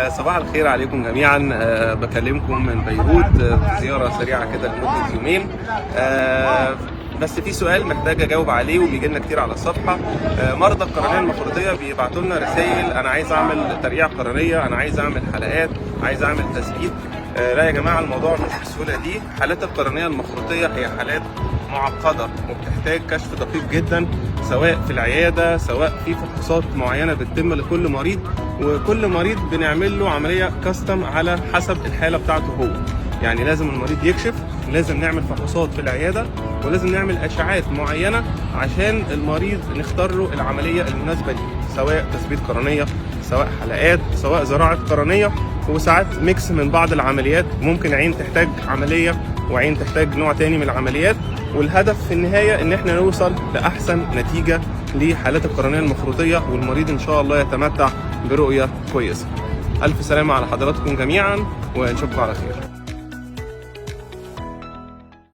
صباح الخير عليكم جميعا. بكلمكم من بيروت في زيارة سريعة كده لمدة يومين. بس في سؤال محتاج اجاوب عليه وبيجي لنا كتير على الصفحه. مرضى القرنيه المخروطيه بيبعتوا لنا رسائل: انا عايز اعمل ترقيع قرنيه، انا عايز اعمل حلقات، عايز اعمل تثبيت. لا يا جماعه، الموضوع مش بالسهوله دي. حالات القرنيه المخروطيه هي حالات معقده وبتحتاج كشف دقيق جدا، سواء في العياده سواء في فحوصات معينه بتتم لكل مريض، وكل مريض بنعمل له عمليه كاستم على حسب الحاله بتاعته هو. يعني لازم المريض يكشف، لازم نعمل فحوصات في العياده، ولازم نعمل اشعاعات معينه عشان المريض نختار له العمليه المناسبه ليه، سواء تثبيت قرنيه، سواء حلقات، سواء زراعه قرنيه، وساعات ميكس من بعض العمليات. ممكن عين تحتاج عمليه وعين تحتاج نوع تاني من العمليات، والهدف في النهايه ان احنا نوصل لاحسن نتيجه لحالات القرنيه المخروطيه، والمريض ان شاء الله يتمتع برؤيه كويسه. الف سلامه على حضراتكم جميعا، ونشوفكم على خير.